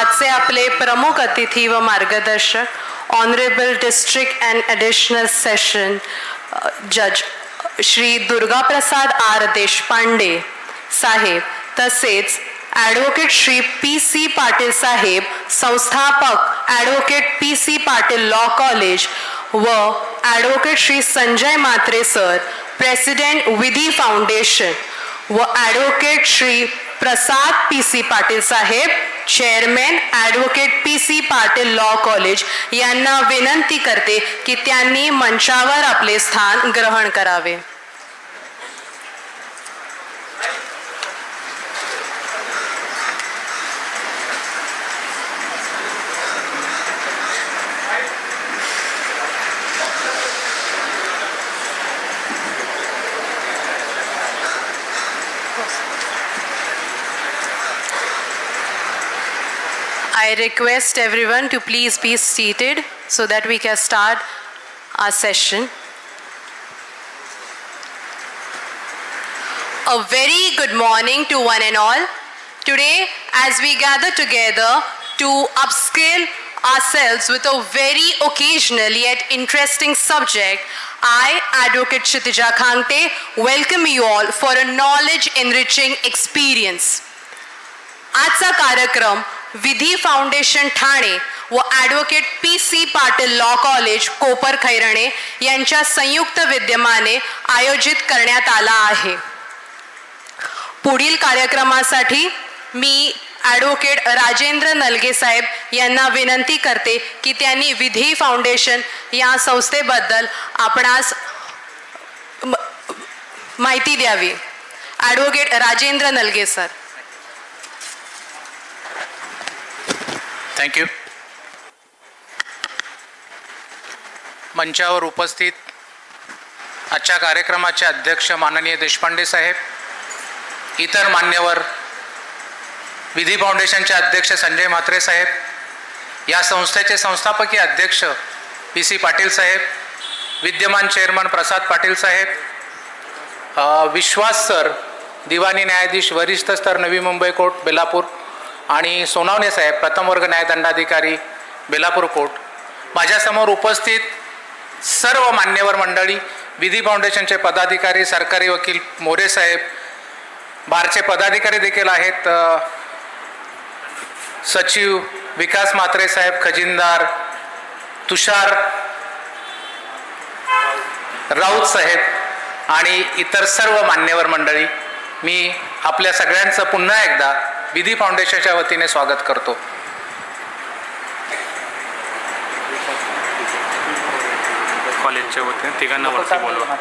आजचे आपले प्रमुख अतिथी व मार्गदर्शक honourable district and additional session जज श्री दुर्गाप्रसाद आर देशपांडे साहेब, तसेच ॲडव्होकेट श्री पी.सी. पाटील साहेब, संस्थापक advocate P C. Patil law college व advocate Shri Sanjay Mhatre sir, president Vidhi foundation व advocate Shri Prasad P C. Patil saheb, chairman advocate P C. Patil law college यांना विनंती करते की त्यांनी मंचावर आपले स्थान ग्रहण करावे. I request everyone to please be seated so that we can start our session. A very good morning to one and all. Today, as we gather together to upscale ourselves with a very occasional yet interesting subject, I, Advocate Kshitija Khangte, welcome you all for a knowledge-enriching experience. आजचा कार्यक्रम विधी foundation Thane व advocate P C. Patil law college Kopar Khairane यांच्या संयुक्त विद्यमाने आयोजित करण्यात आला आहे. पुढील कार्यक्रमासाठी मी ॲडव्होकेट राजेंद्र नलगे साहेब यांना विनंती करते की त्यांनी विधी फाउंडेशन या संस्थेबद्दल आपणास माहिती द्यावी. Advocate Rajendra Nalge sir. Thank you. मंचावर उपस्थित आजच्या कार्यक्रमाचे अध्यक्ष माननीय देशपांडे साहेब, इतर मान्यवर, विधी फाउंडेशनचे अध्यक्ष संजय म्हात्रे साहेब, या संस्थेचे संस्थापकीय अध्यक्ष पी.सी. पाटील साहेब, विद्यमान चेअरमन प्रसाद पाटील साहेब, विश्वास सर, दिवाणी न्यायाधीश वरिष्ठ स्तर नवी मुंबई कोर्ट बेलापूर, आणि सोनावणे साहेब, प्रथम वर्ग न्यायदंडाधिकारी बेलापूर कोर्ट, माझ्यासमोर उपस्थित सर्व मान्यवर मंडळी, विधी फाउंडेशनचे पदाधिकारी, सरकारी वकील मोरे साहेब, बारचे पदाधिकारी देखील आहेत, सचिव विकास म्हात्रे साहेब, खजिनदार तुषार राऊत साहेब आणि इतर सर्व मान्यवर मंडळी, मी आपल्या सगळ्यांचं पुन्हा एकदा विधी फाउंडेशनच्या वतीने स्वागत करतो. कॉलेजच्या वतीने तिघांना वरती बोलवा.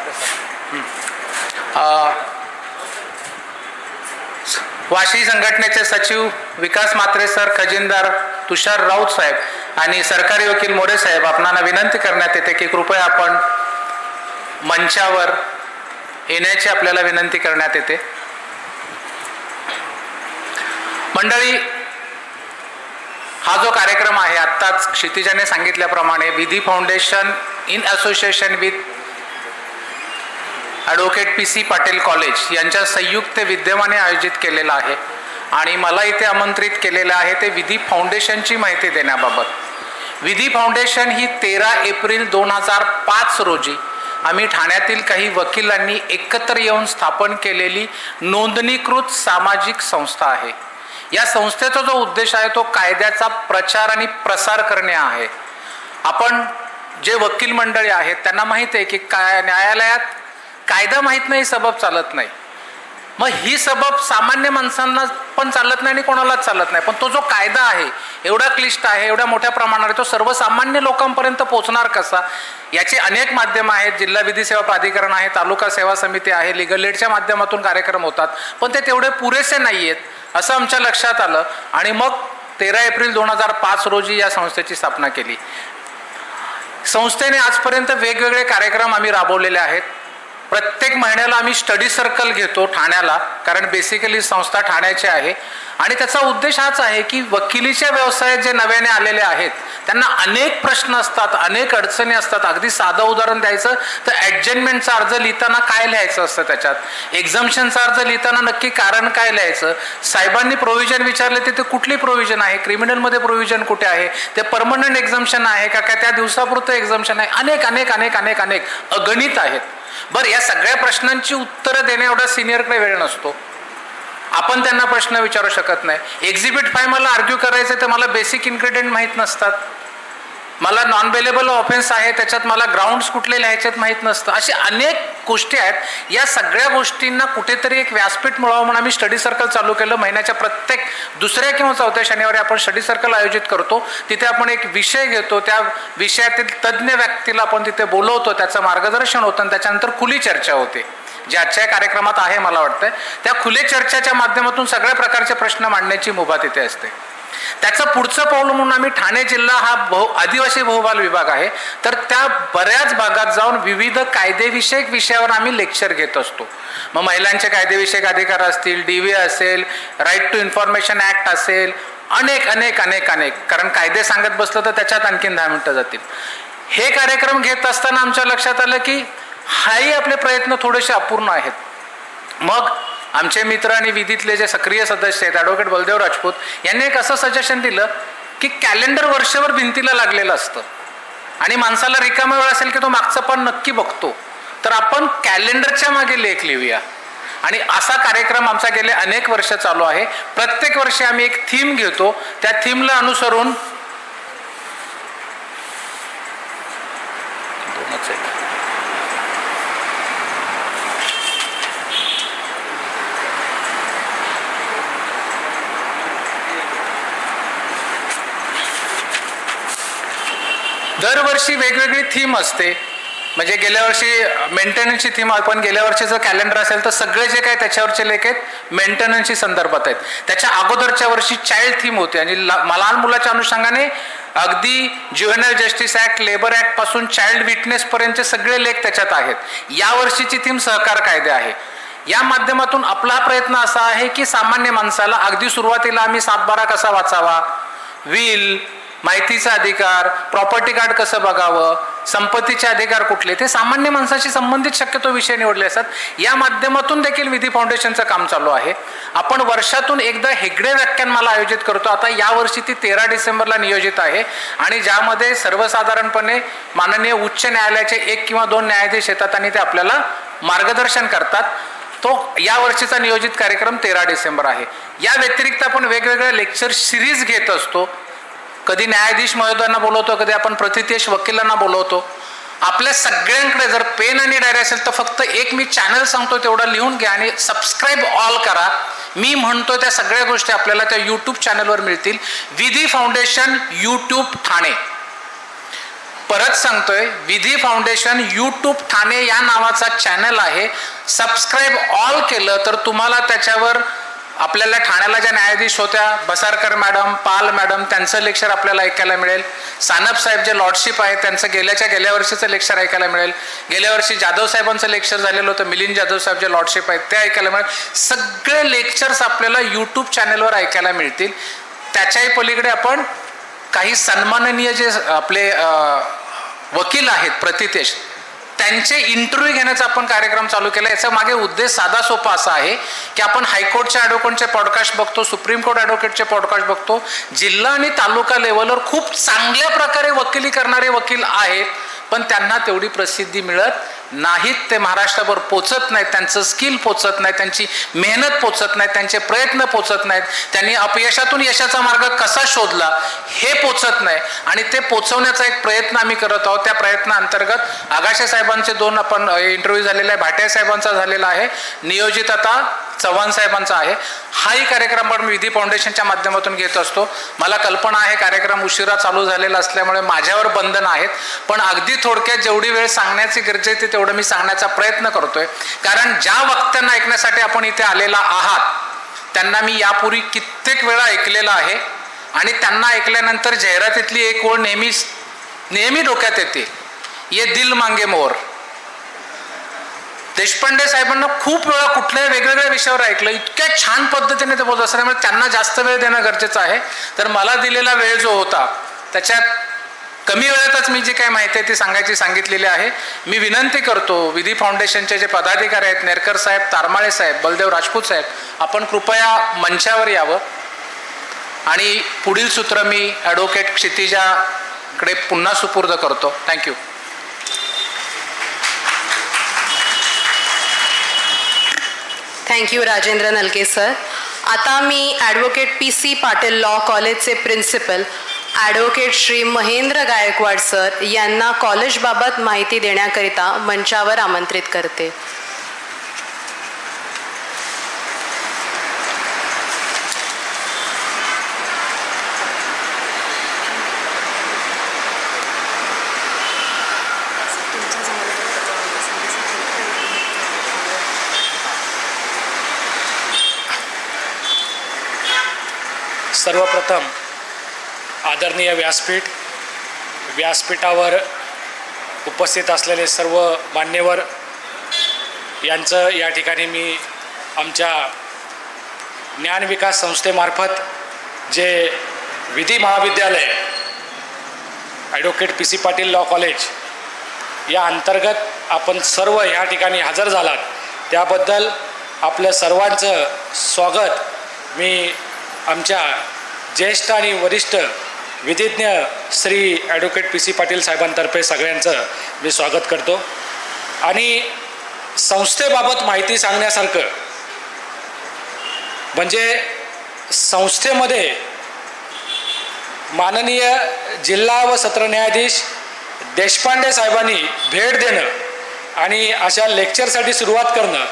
वाशी संघटनेचे सचिव विकास म्हात्रे सर, खजिनदार तुषार राऊत साहेब आणि सरकारी वकील मोरे साहेब, आपणाला विनंती करण्यात येते की कृपया आपण मंचावर येण्याची आपल्याला विनंती करण्यात येते. मंडळी, हा जो कार्यक्रम आहे, आत्ताच क्षितिजाने सांगितल्याप्रमाणे विधी foundation in association with advocate P C. Patil college यांच्या संयुक्त विद्यमाने आयोजित केलेला आहे आणि मला इथे आमंत्रित केलेलं आहे ते विधी फाउंडेशनची माहिती देण्याबाबत. विधी फाउंडेशन ही 13 एप्रिल 2005 रोजी आम्ही ठाण्यातील काही वकिलांनी एकत्र येऊन स्थापन केलेली नोंदणीकृत सामाजिक संस्था आहे. या संस्थेचा जो उद्देश आहे तो कायद्याचा प्रचार आणि प्रसार करणे आहे. आपण जे वकील मंडळी आहेत त्यांना माहीत आहे की न्यायालयात कायदा माहीत नाही, सबब चालत नाही. मग ही सबब सामान्य माणसांना पण चालत नाही आणि कोणालाच चालत नाही. पण तो जो कायदा आहे, एवढा क्लिष्ट आहे, एवढ्या मोठ्या प्रमाणावर, तो सर्वसामान्य लोकांपर्यंत पोहोचणार कसा, याचे अनेक माध्यमं आहेत. जिल्हा विधी सेवा प्राधिकरण आहे, तालुका सेवा समिती आहे, लिगल एडच्या माध्यमातून कार्यक्रम होतात, पण ते तेवढे पुरेसे नाही आहेत असं आमच्या लक्षात आलं आणि मग 13 एप्रिल 2005 रोजी या संस्थेची स्थापना केली. संस्थेने आजपर्यंत वेगवेगळे कार्यक्रम आम्ही राबवलेले आहेत. प्रत्येक महिन्याला आम्ही स्टडी सर्कल घेतो ठाण्याला, कारण बेसिकली संस्था ठाण्याची आहे. आणि त्याचा उद्देश हाच आहे की वकिलीच्या व्यवसायात जे नव्याने आलेले आहेत त्यांना अनेक प्रश्न असतात, अनेक अडचणी असतात. अगदी साधं उदाहरण द्यायचं तर ॲडजमेंटचा अर्ज लिहिताना काय लिहायचं असतं, त्याच्यात एक्झम्पशनचा अर्ज लिहिताना नक्की कारण काय लिहायचं, साहेबांनी प्रोव्हिजन विचारले ते कुठली प्रोव्हिजन आहे, क्रिमिनलमध्ये प्रोव्हिजन कुठे आहे, ते परमनंट एक्झम्पशन आहे का काय त्या दिवसापुरतं एक्झम्पशन आहे, अनेक अनेक अनेक अनेक अनेक अगणित आहेत. बरं, या सगळ्या प्रश्नांची उत्तरं देण्या एवढा सिनियरकडे वेळ नसतो. आपण त्यांना प्रश्न विचारू शकत नाही. एक्झिबिट 5 मला आर्ग्यू करायचं तर मला बेसिक इन्ग्रेडियंट माहीत नसतात, मला नॉन बेलेबल ऑफेन्स आहे त्याच्यात मला ग्राउंड्स कुठले लिहायचेत माहीत नसतं. अशी अनेक गोष्टी आहेत. या सगळ्या गोष्टींना कुठेतरी एक व्यासपीठ मिळावं म्हणून आम्ही स्टडी सर्कल चालू केलं. महिन्याच्या प्रत्येक दुसऱ्या किंवा चौथ्या शनिवारी आपण स्टडी सर्कल आयोजित करतो. तिथे आपण एक विषय घेतो, त्या विषयातील तज्ज्ञ व्यक्तीला आपण तिथे बोलवतो, त्याचं मार्गदर्शन होतं आणि त्याच्यानंतर खुली चर्चा होते, जे आजच्या कार्यक्रमात आहे. मला वाटतं त्या खुले चर्चेच्या माध्यमातून सगळ्या प्रकारचे प्रश्न मांडण्याची मुभा तिथे असते. त्याचं पुढचं पाऊल म्हणून आम्ही ठाणे जिल्हा हा आदिवासी बहुबाल विभाग आहे, तर त्या बऱ्याच भागात जाऊन विविध कायदेविषयक विषयावर आम्ही लेक्चर घेत असतो. मग महिलांचे कायदेविषयक अधिकार असतील, DV असेल, राईट टू इन्फॉर्मेशन ॲक्ट असेल, अनेक अनेक अनेक अनेक, कारण कायदे सांगत बसलं तर त्याच्यात आणखीन 10 मिनिटं जातील. हे कार्यक्रम घेत असताना आमच्या लक्षात आलं की हाही आपले प्रयत्न थोडेसे अपूर्ण आहेत. मग आमचे मित्र आणि विधीतले जे सक्रिय सदस्य आहेत, ॲडव्होकेट बलदेव राजपूत यांनी एक असं सजेशन दिलं की कॅलेंडर वर्षभर भिंतीला लागलेलं असतं आणि माणसाला रिकामा वेळ असेल की तो मागचं पण नक्की बघतो, तर आपण कॅलेंडरच्या मागे लेख लिहूया. आणि असा कार्यक्रम आमचा गेले अनेक वर्ष चालू आहे. प्रत्येक वर्षी आम्ही एक थीम घेतो, त्या थीमला अनुसरून दरवर्षी वेगवेगळी थीम असते. म्हणजे गेल्या वर्षी मेंटेनन्सची थीम, आपण गेल्या वर्षीचं कॅलेंडर असेल तर सगळे जे काय त्याच्यावरचे लेख आहेत मेंटेनन्सशी संदर्भात आहेत. त्याच्या अगोदरच्या वर्षी चाइल्ड थीम होती आणि लहान मुलाच्या अनुषंगाने अगदी ज्युव्हेनाइल जस्टिस ॲक्ट, लेबर ॲक्ट पासून चाइल्ड विटनेस पर्यंतचे सगळे लेख त्याच्यात आहेत. या वर्षीची थीम सहकार कायदे आहे. या माध्यमातून आपला प्रयत्न असा आहे की सामान्य माणसाला अगदी सुरुवातीला आम्ही 7/12 कसा वाचावा, विल, माहितीचा अधिकार, प्रॉपर्टी कार्ड कसं बघावं, संपत्तीचे अधिकार कुठले, ते सामान्य माणसाशी संबंधित शक्यतो विषय निवडले असतात. या माध्यमातून देखील विधी फाउंडेशनचं काम चालू आहे. आपण वर्षातून एकदा हेगडे व्याख्यानमाला आयोजित करतो. आता यावर्षी ती 13 डिसेंबरला नियोजित आहे आणि ज्यामध्ये सर्वसाधारणपणे माननीय उच्च न्यायालयाचे 1 किंवा 2 न्यायाधीश येतात आणि ते आपल्याला मार्गदर्शन करतात. तो या वर्षीचा नियोजित कार्यक्रम 13 डिसेंबर आहे. या व्यतिरिक्त आपण वेगवेगळ्या लेक्चर सिरीज घेत असतो. कधी न्यायाधीश महोदयांना बोलवतो, कधी आपण प्रतितेश वकिलांना बोलवतो. आपल्या सगळ्यांकडे जर पेन आणि डायरी असेल तर फक्त एक मी चॅनल सांगतो तेवढं लिहून घ्या आणि सबस्क्राईब ऑल करा. मी म्हणतो त्या सगळ्या गोष्टी आपल्याला त्या यूट्यूब चॅनलवर मिळतील. विधी फाउंडेशन यूट्यूब ठाणे, परत सांगतोय, विधी फाउंडेशन यूट्यूब ठाणे या नावाचा चॅनल आहे. सबस्क्राईब ऑल केलं तर तुम्हाला त्याच्यावर आपल्याला ठाण्याला ज्या न्यायाधीश होत्या, बसारकर मॅडम, पाल मॅडम, त्यांचं लेक्चर आपल्याला ऐकायला मिळेल. सानप साहेब जे लॉर्डशिप आहे त्यांचं गेल्या वर्षीचं लेक्चर ऐकायला मिळेल. गेल्या वर्षी जाधव साहेबांचं लेक्चर झालेलं होतं, मिलिंद जाधव साहेब जे लॉर्डशिप आहेत ते ऐकायला मिळेल. सगळे लेक्चर्स आपल्याला यूट्यूब चॅनलवर ऐकायला मिळतील. त्याच्याही पलीकडे आपण काही सन्माननीय जे आपले वकील आहेत प्रतितेश, त्यांचे इंटरव्ह्यू घेण्याचा आपण कार्यक्रम चालू केला. याचा मागे उद्देश साधा सोपा असा आहे की आपण हायकोर्टच्या ॲडव्होकेटचे पॉडकास्ट बघतो, सुप्रीम कोर्ट ॲडव्होकेटचे पॉडकास्ट बघतो. जिल्हा आणि तालुका लेवलवर खूप चांगल्या प्रकारे वकिली करणारे वकील आहेत, पण त्यांना तेवढी प्रसिद्धी मिळत नाहीत. ते महाराष्ट्रावर पोचत नाहीत, त्यांचं स्किल पोचत नाही, त्यांची मेहनत पोचत नाही, त्यांचे प्रयत्न पोचत नाहीत, त्यांनी अपयशातून यशाचा मार्ग कसा शोधला हे पोचत नाही. आणि ते पोचवण्याचा एक प्रयत्न आम्ही करत आहोत. त्या प्रयत्नाअंतर्गत आगाशे साहेबांचे 2 आपण इंटरव्ह्यू झालेला आहे, भाटिया साहेबांचा झालेला आहे, नियोजित आता चव्हाण साहेबांचा आहे. हाही कार्यक्रम पण विधी फाउंडेशनच्या माध्यमातून घेत असतो. मला कल्पना आहे कार्यक्रम उशिरा चालू झालेला असल्यामुळे माझ्यावर बंधन आहेत, पण अगदी थोडक्यात जेवढी वेळ सांगण्याची गरज आहे तेवढं मी सांगण्याचा प्रयत्न करतोय. कारण ज्या वक्त्यांना ऐकण्यासाठी आपण इथे आलेला आहात त्यांना मी यापूर्वी कित्येक वेळा ऐकलेलं आहे आणि त्यांना ऐकल्यानंतर जाहिरातीतली एक ओळ नेहमी डोक्यात येते, ये दिल मांगे मोर. देशपांडे साहेबांना खूप वेळा कुठल्याही वेगवेगळ्या विषयावर ऐकलं, इतक्या छान पद्धतीने ते बोलत असल्यामुळे त्यांना जास्त वेळ देणं गरजेचं आहे. तर मला दिलेला वेळ जो होता त्याच्यात कमी वेळातच मी जी काही माहिती आहे ती सांगितलेली आहे. मी विनंती करतो विधी फाउंडेशनचे जे पदाधिकारी आहेत, नेरकर साहेब, तारमाळे साहेब, बलदेव राजपूत साहेब, आपण कृपया मंचावर यावं आणि पुढील सूत्र मी ॲडव्होकेट क्षितिजाकडे पुन्हा सुपूर्द करतो. Thank you. Thank you Rajendra Nalke sir. आता मी ॲडव्होकेट PC पाटील लॉ कॉलेजचे principal advocate Shri Mahendra Gaikwad sir यांना कॉलेजबाबत माहिती देण्याकरिता मंचावर आमंत्रित करते. सर्वप्रथम आदरणीय व्यासपीठावर उपस्थित असलेले सर्व मान्यवर यांचं या ठिकाणी मी आमच्या ज्ञानविकास संस्थेमार्फत जे विधी महाविद्यालय advocate PC Patil law college या अंतर्गत आपण सर्व ह्या ठिकाणी हजर झालात त्याबद्दल आपलं सर्वांचं स्वागत मी आमच्या ज्येष्ठ आणि वरिष्ठ विधिज्ञ श्री ॲडव्होकेट PC पाटील साहेबांतर्फे सगळ्यांचं मी स्वागत करतो. आणि संस्थेबाबत माहिती सांगण्यासारखं म्हणजे संस्थेमध्ये माननीय जिल्हा व सत्र न्यायाधीश देशपांडे साहेबांनी भेट देणं आणि अशा लेक्चरसाठी सुरुवात करणं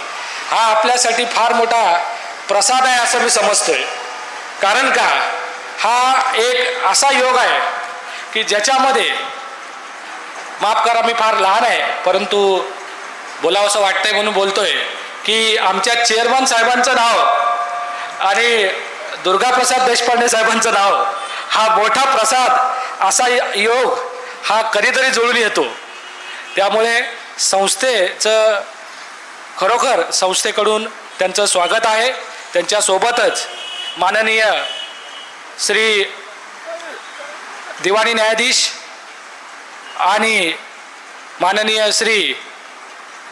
हा आपल्यासाठी फार मोठा प्रसाद आहे असं मी समजतोय. कारण का हा एक असा योग आहे की ज्याच्यामध्ये, माफ करा मी फार लहान आहे परंतु बोलावंसं वाटतंय म्हणून बोलतोय, की आमच्या चेअरमन साहेबांचं नाव आणि दुर्गाप्रसाद देशपांडे साहेबांचं नाव हा मोठा प्रसाद असा योग हा कधीतरी जुळून येतो. त्यामुळे संस्थेचं खरोखर संस्थेकडून त्यांचं स्वागत आहे. त्यांच्यासोबतच माननीय श्री दिवाणी न्यायाधीश आणि माननीय Shri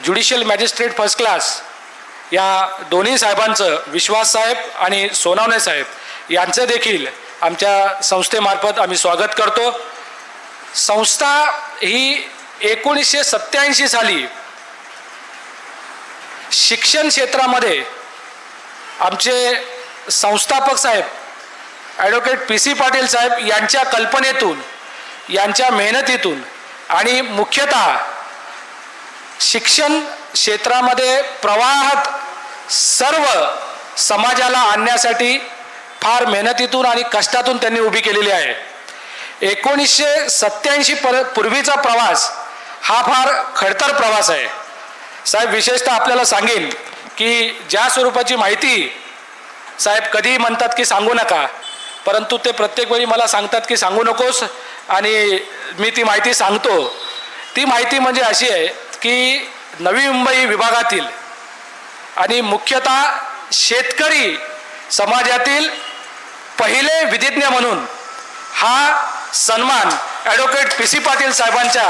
judicial magistrate first class या दोन्ही साहेबांचं, विश्वास साहेब आणि सोनावणे साहेब यांचं देखील आमच्या संस्थेमार्फत आम्ही स्वागत करतो. संस्था ही 1987 साली शिक्षण क्षेत्रामध्ये आमचे संस्थापक साहेब ॲडव्होकेट PC पाटील साहेब यांच्या कल्पनेतून, यांच्या मेहनतीतून आणि मुख्यतः शिक्षण क्षेत्रामध्ये प्रवाहात सर्व समाजाला आणण्यासाठी फार मेहनतीतून आणि कष्टातून त्यांनी उभी केलेली आहे. 1987 पूर्वीचा प्रवास हा फार खडतर प्रवास आहे. साहेब विशेषतः आपल्याला सांगेन की ज्या स्वरूपाची माहिती साहेब कधी म्हणतात की सांगू नका, परंतु ते प्रत्येक वेळी मला सांगतात की सांगू नकोस आणि मी ती माहिती सांगतो. ती माहिती म्हणजे अशी आहे की नवी मुंबई विभागातील आणि मुख्यतः शेतकरी समाजातील पहिले विधिज्ञ म्हणून हा सन्मान ॲडव्होकेट PC पाटील साहेबांच्या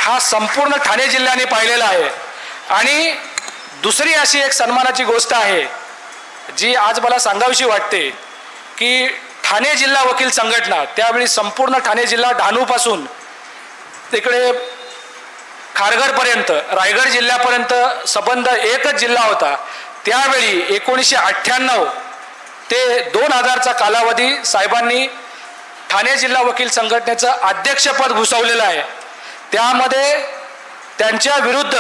हा संपूर्ण ठाणे जिल्ह्याने पाहिलेला आहे. आणि दुसरी अशी एक सन्मानाची गोष्ट आहे जी आज मला सांगावीशी वाटते की ठाणे जिल्हा वकील संघटना, त्यावेळी संपूर्ण ठाणे जिल्हा डहाणूपासून तिकडे खारघरपर्यंत, रायगड जिल्ह्यापर्यंत संबंध एकच जिल्हा होता. त्यावेळी 1998 ते 2000चा कालावधी साहेबांनी ठाणे जिल्हा वकील संघटनेचं अध्यक्षपद भूषवलेलं आहे. त्यामध्ये त्यांच्या विरुद्ध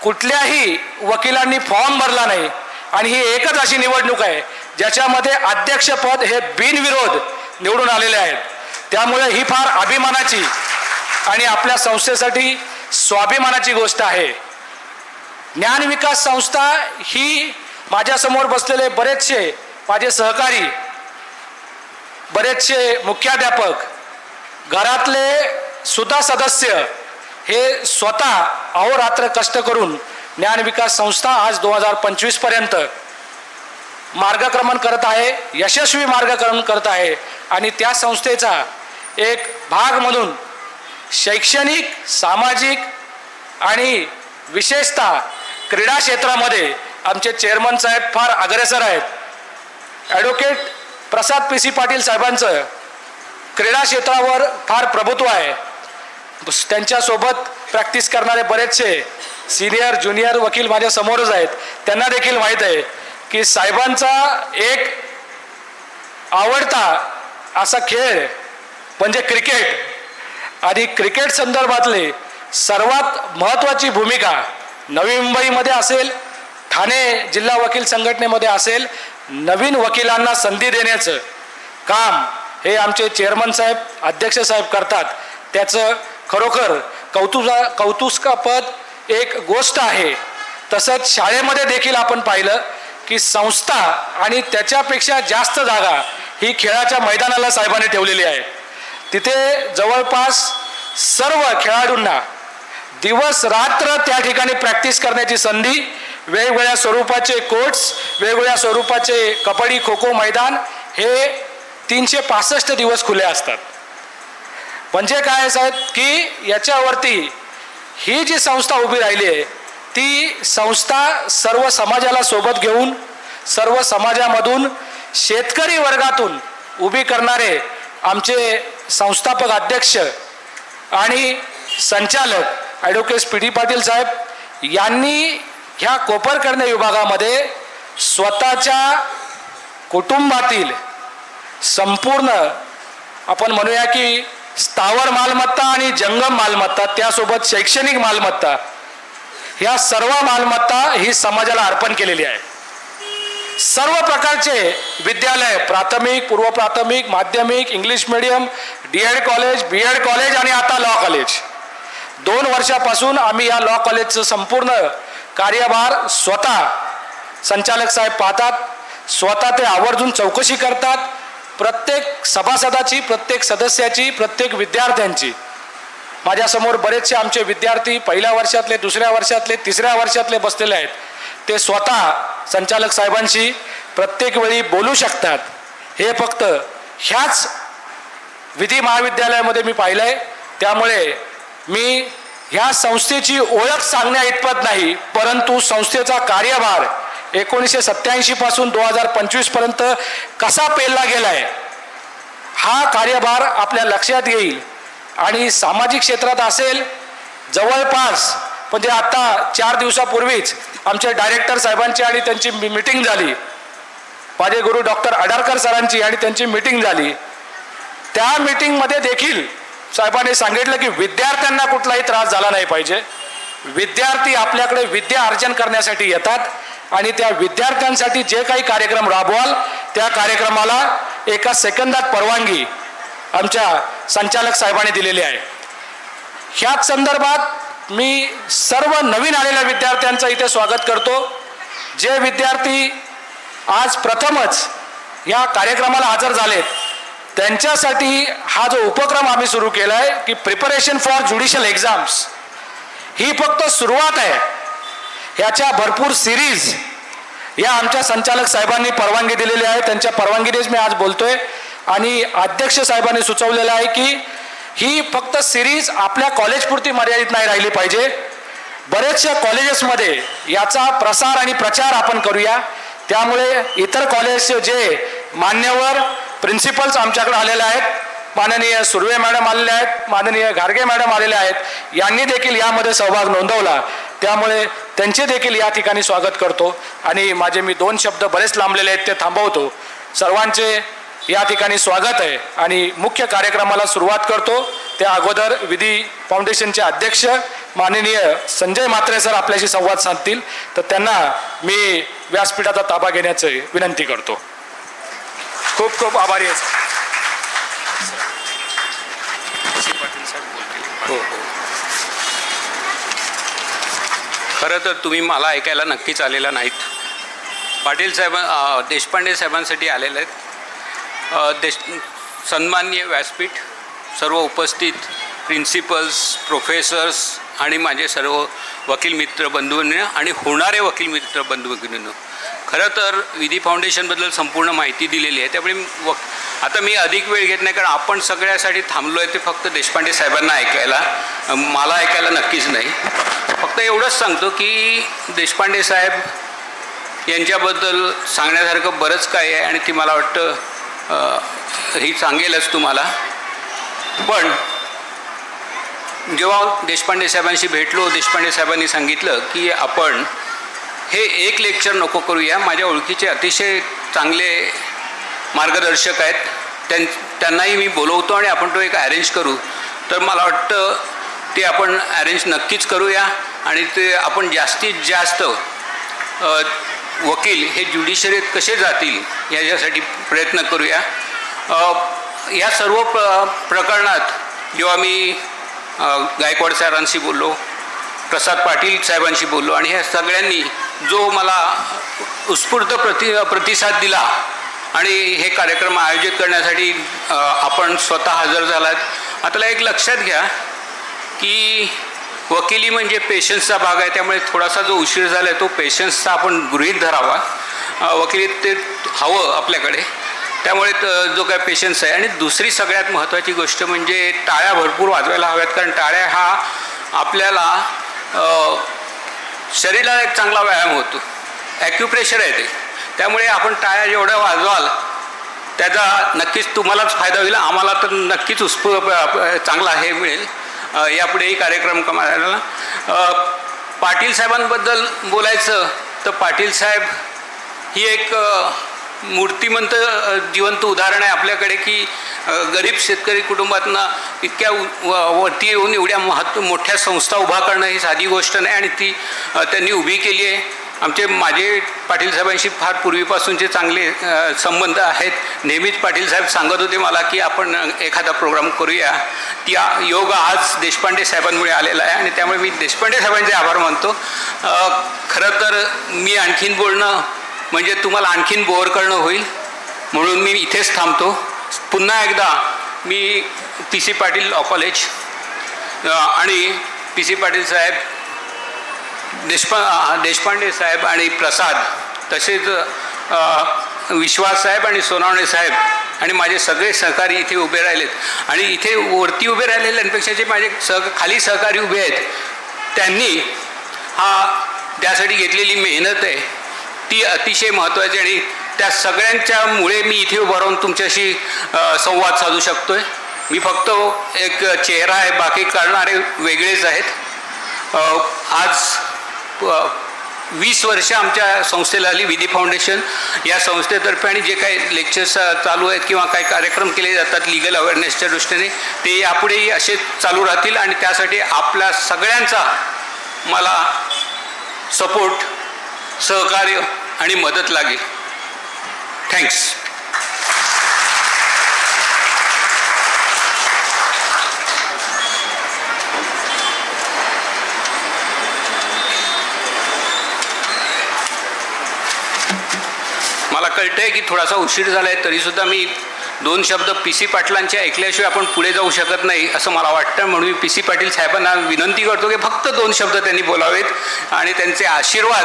कुठल्याही वकिलांनी फॉर्म भरला नाही आणि ही एकच अशी निवडणूक आहे ज्याच्यामध्ये अध्यक्षपद हे बिनविरोध निवडून आलेले आहेत. त्यामुळे ही फार अभिमानाची आणि आपल्या संस्थेसाठी स्वाभिमानाची गोष्ट आहे. ज्ञानविकास संस्था ही माझ्यासमोर बसलेले बरेचसे माझे सहकारी, बरेचसे मुख्याध्यापक, घरातले सुद्धा सदस्य हे स्वतः अहोरात्र कष्ट करून ज्ञान विकास संस्था आज 2025 पर्यंत मार्गक्रमण करत आहे, यशस्वी मार्गक्रमण करत आहे. आणि त्या संस्थेचा एक भाग म्हणून शैक्षणिक, सामाजिक आणि विशेषतः क्रीडा क्षेत्रामध्ये आमचे चेअरमन साहेब फार अग्रेसर आहेत. ॲडव्होकेट प्रसाद PC पाटील साहेबांचं क्रीडा क्षेत्रावर फार प्रभुत्व आहे. त्यांच्यासोबत प्रॅक्टिस करणारे बरेचसे सिनियर ज्युनियर वकील माझ्या समोरच आहेत. त्यांना देखील माहीत आहे की साहेबांचा एक आवडता असा खेळ म्हणजे क्रिकेट. आणि क्रिकेट संदर्भातले सर्वात महत्त्वाची भूमिका नवी मुंबईमध्ये असेल, ठाणे जिल्हा वकील संघटनेमध्ये असेल, नवीन वकिलांना संधी देण्याचं काम हे आमचे चेअरमन साहेब, अध्यक्ष साहेब करतात. त्याचं खरोखर कौतुकास्पद एक गोष्ट आहे. तसंच शाळेमध्ये देखील आपण पाहिलं की संस्था आणि त्याच्यापेक्षा जास्त जागा ही खेळाच्या मैदानाला साहेबांनी ठेवलेली आहे. तिथे जवळपास सर्व खेळाडूंना दिवस रात्र त्या ठिकाणी प्रॅक्टिस करण्याची संधी, वेगवेगळ्या स्वरूपाचे कोर्ट्स, वेगवेगळ्या स्वरूपाचे कबड्डी खो खो मैदान हे 365 दिवस खुले असतात. म्हणजे काय साहेब की याच्यावरती ही जी संस्था उभी राहिली आहे ती संस्था सर्व समाजाला सोबत घेऊन, सर्व समाजामधून, शेतकरी वर्गातून उभी करणारे आमचे संस्थापक अध्यक्ष आणि संचालक ॲडव्होकेट PD पाटील साहेब यांनी ह्या कोपरकर्णे विभागामध्ये स्वतःच्या कुटुंबातील संपूर्ण आपण म्हणूया की स्थावर मालमत्ता आणि जंगम मालमत्ता, त्यासोबत शैक्षणिक मालमत्ता, ह्या सर्व मालमत्ता ही समाजाला अर्पण केलेली आहे. सर्व प्रकारचे विद्यालय, प्राथमिक, पूर्व प्राथमिक, माध्यमिक, English medium, D.Ed college, B.Ed college आणि आता लॉ कॉलेज, 2 वर्षापासून आम्ही या लॉ कॉलेजचं संपूर्ण कार्यभार स्वतः संचालक साहेब पाहतात. स्वतः ते आवर्जून चौकशी करतात. प्रत्येक सभासदाची, प्रत्येक सदस्याची, प्रत्येक विद्यार्थ्यांची. माझ्यासमोर बरेचसे आमचे विद्यार्थी 1ल्या वर्षातले, 2ऱ्या वर्षातले, 3ऱ्या वर्षातले बसलेले आहेत. ते स्वतः संचालक साहेबांशी प्रत्येक वेळी बोलू शकतात. हे फक्त ह्याच विधी महाविद्यालयामध्ये मी पाहिलं आहे. त्यामुळे मी ह्या संस्थेची ओळख सांगण्या इतपत नाही, परंतु संस्थेचा कार्यभार 1987 पासून 2025 पर्यंत कसा पेलला गेलाय हा कार्यभार आपल्या लक्षात येईल. आणि सामाजिक क्षेत्रात असेल, जवळपास म्हणजे आता 4 दिवसापूर्वीच आमचे डायरेक्टर साहेबांची आणि त्यांची मीटिंग झाली. माझे गुरु डॉक्टर अडारकर सरांची आणि त्यांची मीटिंग झाली. त्या मीटिंगमध्ये देखील साहेबांनी सांगितलं की विद्यार्थ्यांना कुठलाही त्रास झाला नाही पाहिजे. विद्यार्थी आपल्याकडे विद्या अर्जन करण्यासाठी येतात आणि त्या विद्यार्थ्यांसाठी जे काही कार्यक्रम राबवाल त्या कार्यक्रमाला एका सेकंदात परवानगी आमच्या संचालक साहेबांनी दिलेली आहे. ह्याच संदर्भात मी सर्व नवीन आलेल्या विद्यार्थ्यांचं इथे स्वागत करतो. जे विद्यार्थी आज प्रथमच या कार्यक्रमाला हजर झालेत त्यांच्यासाठी हा जो उपक्रम आम्ही सुरू केला आहे की प्रिपरेशन फॉर ज्युडिशियल एक्झाम्स, ही फक्त सुरुवात आहे. ह्याच्या भरपूर सिरीज या आमच्या संचालक साहेबांनी परवानगी दिलेली आहे. त्यांच्या परवानगीनेच मी आज बोलतोय. आणि अध्यक्ष साहेबांनी सुचवलेलं आहे की ही फक्त सिरीज आपल्या कॉलेजपुरती मर्यादित नाही राहिली पाहिजे. बरेचशा कॉलेजेसमध्ये याचा प्रसार आणि प्रचार आपण करूया. त्यामुळे इतर कॉलेजचे जे मान्यवर प्रिन्सिपल्स आमच्याकडे आलेले आहेत, माननीय सुर्वे मॅडम आलेले आहेत, माननीय घारगे मॅडम आलेले आहेत, यांनी देखील यामध्ये सहभाग नोंदवला. त्यामुळे त्यांचे देखील या ठिकाणी स्वागत करतो. आणि माझे मी 2 शब्द बरेच लांबलेले आहेत ते थांबवतो. सर्वांचे या ठिकाणी स्वागत आहे आणि मुख्य कार्यक्रमाला सुरुवात करतो. त्या अगोदर विधी फाउंडेशनचे अध्यक्ष माननीय संजय म्हात्रे सर आपल्याशी संवाद साधतील, तर त्यांना मी व्यासपीठाचा ताबा घेण्याची विनंती करतो. खूप खूप आभारी आहे. हो. खरं तर तुम्ही मला ऐकायला नक्कीच आलेला नाहीत. पाटील साहेब देशपांडे साहेबांसाठी आलेले आहेत. सन्माननीय व्यासपीठ, सर्व उपस्थित प्रिन्सिपल्स, प्रोफेसर्स आणि माझे सर्व वकील मित्र बंधूंनी आणि होणारे वकील मित्र बंधू भगिनींनो, खरं तर विधी फाउंडेशनबद्दल संपूर्ण माहिती दिलेली आहे. त्यामुळे आता मी अधिक वेळ घेत नाही, कारण आपण सगळ्यासाठी थांबलो आहे ते फक्त देशपांडे साहेबांना ऐकायला, मला ऐकायला नक्कीच नाही. फक्त एवढंच सांगतो की देशपांडे साहेब यांच्याबद्दल सांगण्यासारखं बरंच काय आहे आणि ती मला वाटतं ही सांगेलच तुम्हाला. पण जेव्हा देशपांडे साहेबांशी भेटलो, देशपांडे साहेबांनी सांगितलं की आपण हे एक लेक्चर नको करूया, माझ्या ओळखीचे अतिशय चांगले मार्गदर्शक आहेत, त्यांनाही मी बोलवतो आणि आपण तो एक अरेंज करू. तर मला वाटतं ते आपण अरेंज नक्कीच करूया आणि ते आपण जास्तीत जास्त वकील हे ज्युडिशरीत कसे जातील याच्यासाठी प्रयत्न करूया. या सर्व प्रकरणात जेव्हा मी गायकवाड साहेबांशी बोललो, प्रसाद पाटील साहेबांशी बोललो आणि ह्या सगळ्यांनी जो मला उत्स्फूर्त प्रतिसाद दिला आणि हे कार्यक्रम आयोजित करण्यासाठी आपण स्वतः हजर झालात. आता एक लक्षात घ्या की वकिली म्हणजे पेशन्सचा भाग आहे, त्यामुळे थोडासा जो उशीर झाला आहे तो पेशन्सचा आपण गृहीत धरावा. वकिलीत ते हवं आपल्याकडे, त्यामुळे जो काय पेशन्स आहे. आणि दुसरी सगळ्यात महत्त्वाची गोष्ट म्हणजे टाळ्या भरपूर वाजवायला हव्यात, कारण टाळ्या हा आपल्याला शरीराला एक चांगला व्यायाम होतो, ॲक्युप्रेशर आहे ते. त्यामुळे आपण टाळ्या जेवढ्या वाजवाल त्याचा नक्कीच तुम्हालाच फायदा होईल, आम्हाला तर नक्कीच चांगला हे मिळेल यापुढेही कार्यक्रम करायला. पाटील साहेबांबद्दल बोलायचं तर पाटील साहेब ही एक मूर्तिमंत जिवंत उदाहरण आहे आपल्याकडे की गरीब शेतकरी कुटुंबातनं इतक्या वरती येऊन एवढ्या मोठ्या संस्था उभा करणं ही साधी गोष्ट नाही आणि ती त्यांनी उभी केली आहे. माझे पाटील साहेबांशी फार पूर्वीपासूनचे चांगले संबंध आहेत. नेहमीच पाटील साहेब सांगत होते मला की आपण एखादा प्रोग्राम करूया. त्या योग आज देशपांडे साहेबांमुळे आलेला आहे आणि त्यामुळे मी देशपांडे साहेबांचे आभार मानतो. खरं तर मी आणखीन बोलणं म्हणजे तुम्हाला आणखीन बोर करणं होईल, म्हणून मी इथेच थांबतो. पुन्हा एकदा मी P C Patil law college आणि पी सी पाटील साहेब, देशपांडे साहेब आणि प्रसाद, तसेच विश्वास साहेब आणि सोनावणे साहेब आणि माझे सगळे सहकारी इथे उभे राहिलेत. आणि इथे वरती उभे राहिलेल्यांपेक्षा जे माझे खाली सहकारी उभे आहेत त्यांनी त्यासाठी घेतलेली मेहनत आहे ती अतिशय महत्त्वाची आणि त्या सगळ्यांच्यामुळे मी इथे उभं राहून तुमच्याशी संवाद साधू शकतो आहे. मी फक्त एक चेहरा आहे, बाकी करणारे वेगळेच आहेत. आज 20 वर्ष आमच्या संस्थेला आली विधी फाउंडेशन या संस्थेतर्फे आणि जे काही लेक्चर्स चालू आहेत किंवा काही कार्यक्रम केले जातात लीगल अवेअरनेसच्या दृष्टीने ते यापुढेही असेच चालू राहतील आणि त्यासाठी आपल्या सगळ्यांचा मला सपोर्ट, सहकार्य आणि मदत लागेल. थँक्स. मला कळतं आहे की थोडासा उशीर झाला आहे, तरीसुद्धा मी 2 शब्द पी सी पाटलांचे ऐकल्याशिवाय आपण पुढे जाऊ शकत नाही असं मला वाटतं. म्हणून मी पी सी पाटील साहेबांना विनंती करतो की फक्त 2 शब्द त्यांनी बोलावेत आणि त्यांचे आशीर्वाद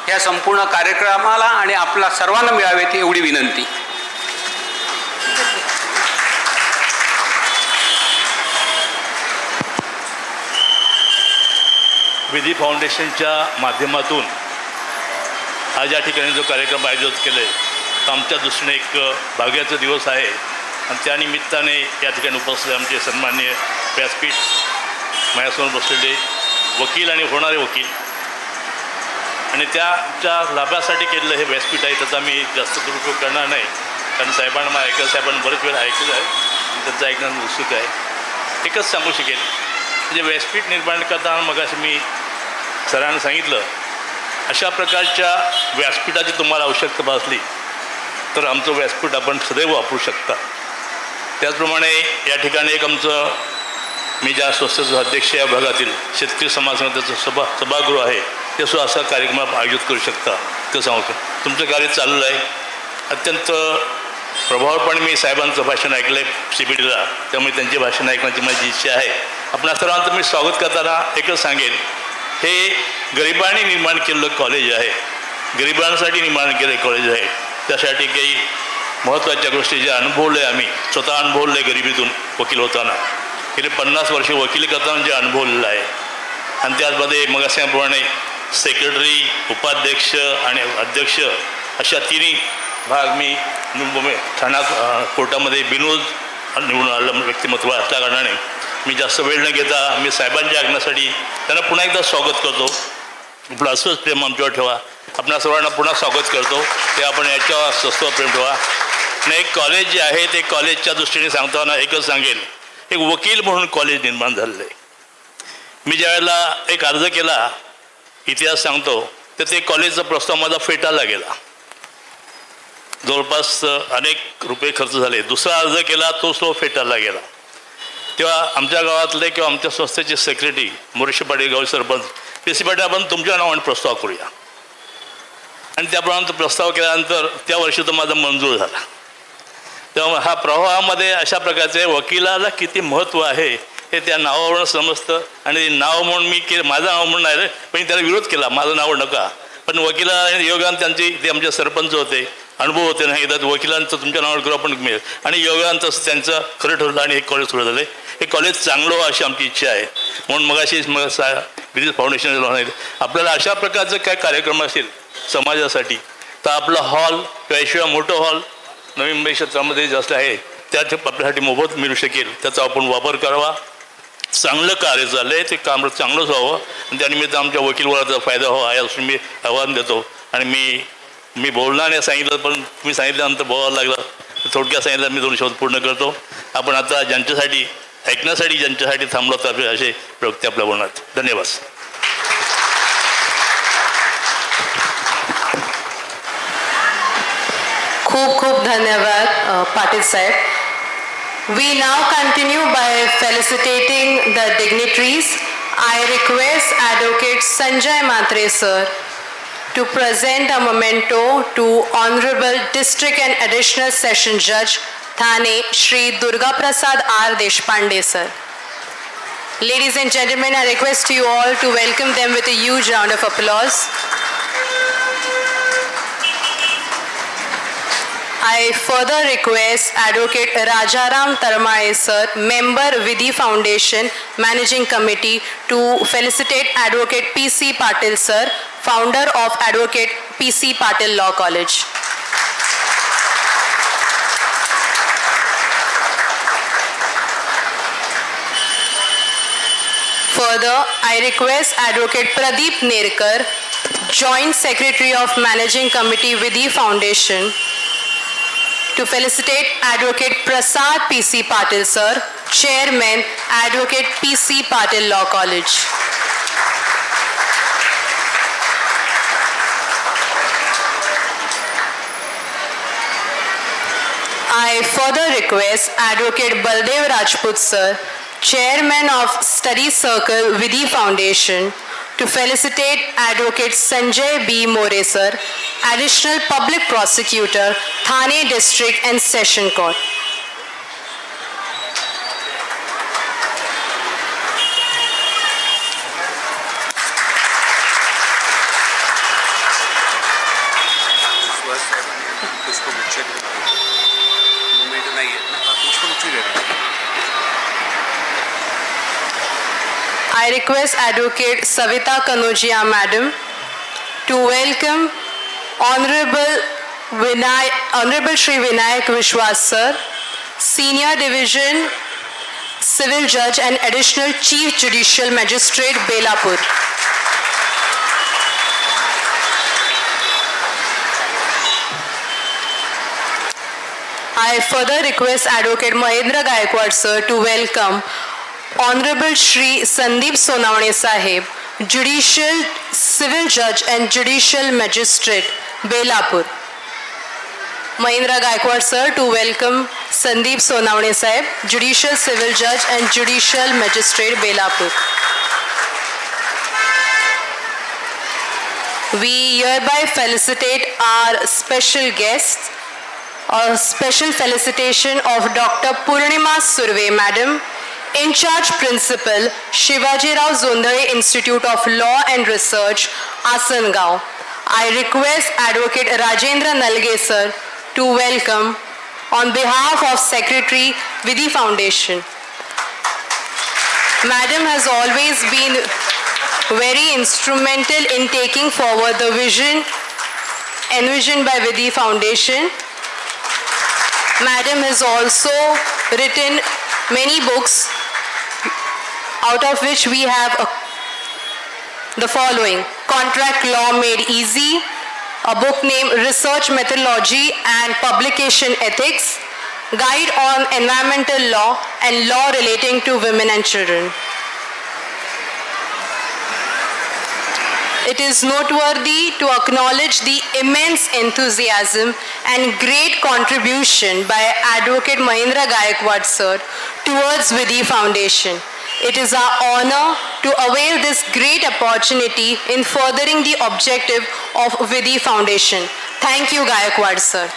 ह्या संपूर्ण कार्यक्रमाला आणि आपल्या सर्वांना मिळावेत एवढी विनंती. विधी फाउंडेशनच्या माध्यमातून आज या ठिकाणी जो कार्यक्रम आयोजित केला आहे तो आमच्या दृष्टीने एक भाग्याचा दिवस आहे आणि त्यानिमित्ताने या ठिकाणी उपस्थित आमचे सन्माननीय व्यासपीठ, माझ्यासमोर बसलेले वकील आणि होणारे वकील आणि त्याच्या लाभासाठी केलेलं हे व्यासपीठ आहे त्याचा मी जास्त दुरुपयोग करणार नाही, कारण साहेबांना मला ऐकलं, साहेबांना बरेच वेळा ऐकलं आहे आणि त्यांचं ऐकणं उत्सुक आहे. एकच सांगू शकेल म्हणजे व्यासपीठ निर्माण करताना मगाशी मी सरांना सांगितलं अशा प्रकारच्या व्यासपीठाची तुम्हाला आवश्यकता भासली तर आमचं व्यासपीठ आपण सदैव वापरू शकता. त्याचप्रमाणे या ठिकाणी एक आमचं मी ज्या संस्थेचं अध्यक्ष या भागातील शेतकरी समाजाचं सभागृह आहे ते सुद्धा असा कार्यक्रम आयोजित करू शकता ते सांगतो. तुमचं कार्य चाललं आहे. अत्यंत प्रभावपणे मी साहेबांचं भाषण ऐकलं आहे CBDला, त्यामुळे त्यांचे भाषण ऐकण्याची माझी इच्छा आहे आपणा सर्वांचं मी स्वागत करताना एकच सांगेन, हे गरिबांनी निर्माण केलेलं कॉलेज आहे, गरिबांसाठी निर्माण केलेलं कॉलेज आहे. त्यासाठी काही महत्त्वाच्या गोष्टी ज्या अनुभवल्या आम्ही स्वतः अनुभवले गरिबीतून वकील होताना, गेले 50 वर्षे वकिली करताना जे अनुभवलेलं आहे. आणि त्याचमध्ये मग असल्याप्रमाणे सेक्रेटरी, उपाध्यक्ष आणि अध्यक्ष अशा तिन्ही भाग मी ठाणा कोर्टामध्ये बिनोज निवडून आलं व्यक्तिमत्व असल्या कारणाने मी जास्त वेळ न घेता मी साहेबांच्या आज्ञेसाठी त्यांना पुन्हा एकदा स्वागत करतो. आपलं असंच प्रेम आमच्यावर ठेवा. आपणा सर्वांना पुन्हा स्वागत करतो. ते आपण याच्यावर सस्व प्रेम ठेवा. आणि एक कॉलेज जे आहे ते कॉलेजच्या दृष्टीने सांगताना एकच सांगेन, एक वकील म्हणून कॉलेज निर्माण झालेलं आहे. मी ज्यावेळेला एक अर्ज केला, इतिहास सांगतो, तर ते कॉलेजचा प्रस्ताव माझा फेटाळला गेला. जवळपास अनेक रुपये खर्च झाले. दुसरा अर्ज केला, तो फेटाळला गेला. तेव्हा आमच्या गावातले किंवा आमच्या संस्थेचे सेक्रेटरी मोरेशी पाटील, गावचे सरपंच PC पाटील, आपण तुमच्या नावाने प्रस्ताव करूया. आणि त्याप्रमाणे तो प्रस्ताव केल्यानंतर त्या वर्षी तो माझा मंजूर झाला. तेव्हा हा प्रवाहामध्ये अशा प्रकारचे वकिलाला किती महत्त्व आहे हे त्या नावावरून समजतं. आणि नाव म्हणून मी माझं नाव म्हणून नाही रे, पण त्याला विरोध केला, माझं नाव नका. पण वकिला योगान त्यांची ते आमचे सरपंच होते, अनुभव होते, नाही तर वकिलांचं तुमच्या नावावर करू आपण मिळेल. आणि योगान तसं त्यांचं खरं ठरलं आणि हे कॉलेज सुरू झालं. हे कॉलेज चांगलं व्हावं अशी आमची इच्छा आहे. म्हणून मगाशी विधी फाउंडेशन आपल्याला अशा प्रकारचं काय कार्यक्रम असेल समाजासाठी, तर आपला हॉल किंवा शिवाय मोठं हॉल नवी मुंबई क्षेत्रामध्ये जास्त आहे, त्यात आपल्यासाठी मोफत मिळू शकेल, त्याचा आपण वापर करावा. चांगलं कार्य झालं आहे, ते काम चांगलंच व्हावं आणि त्यानिमित्त आमच्या वकील वर्गाचा फायदा व्हावा यापासून मी आवाहन देतो. आणि मी बोलण्याने सांगितलं, पण तुम्ही सांगितल्यानंतर बोलावं लागलं, थोडक्यात सांगितलं. मी 2 शब्द पूर्ण करतो. आपण आता ज्यांच्यासाठी ऐकण्यासाठी ज्यांच्यासाठी थांबलो तर असे प्रवक्ते आपल्या बोलणार. धन्यवाद. खूप खूप धन्यवाद पाटील साहेब. We now continue by felicitating the dignitaries. I request Advocate Sanjay Matre sir to present a memento to Honorable District and Additional Session Judge Thane Shri Durga Prasad R. Deshpande sir. Ladies and gentlemen, I request you all to welcome them with a huge round of applause. I further request Advocate Rajaram Tarmale sir, Member Vidhi Foundation, Managing Committee, to felicitate Advocate PC Patil sir, Founder of Advocate PC Patil Law College. Further, I request Advocate Pradeep Nerkar, Joint Secretary of Managing Committee Vidhi Foundation, to felicitate Advocate Prasad PC Patil sir, Chairman, Advocate PC Patil Law College. I further request Advocate Baldev Rajput sir, Chairman of Study Circle Vidhi Foundation, to felicitate Advocate Sanjay B. More sir, Additional Public Prosecutor, Thane District and Session Court. I request Advocate Savita Kanojia Madam to welcome Honorable Shri Vinayak Vishwas sir, Senior Division Civil Judge and Additional Chief Judicial Magistrate, Belapur. I further request Advocate Mahendra Gaikwad sir to welcome Honorable Shri Sandeep Sonawne Sahib, Judicial Civil Judge and Judicial Magistrate, Belapur. Mahendra Gaikwad sir to welcome Sandeep Sonawne Sahib, Judicial Civil Judge and Judicial Magistrate, Belapur. We hereby felicitate our special guests. A special felicitation of Dr. Purnima Surve Madam, In charge Principal, Shivajirao Zondare Institute of Law and Research, Asangao. I request Advocate Rajendra Nalge sir to welcome on behalf of Secretary Vidhi Foundation. Madam has always been very instrumental in taking forward the vision envisioned by Vidhi Foundation. Madam has also written many books, out of which we have the following: Contract Law Made Easy, a book named Research Methodology and Publication Ethics, Guide on Environmental Law and Law Relating to Women and Children. It is noteworthy to acknowledge the immense enthusiasm and great contribution by Advocate Mahindra Gaikwad sir towards Vidhi Foundation. It is our honor to avail this great opportunity in furthering the objective of Vidhi Foundation. Thank you, Gaikwad sir.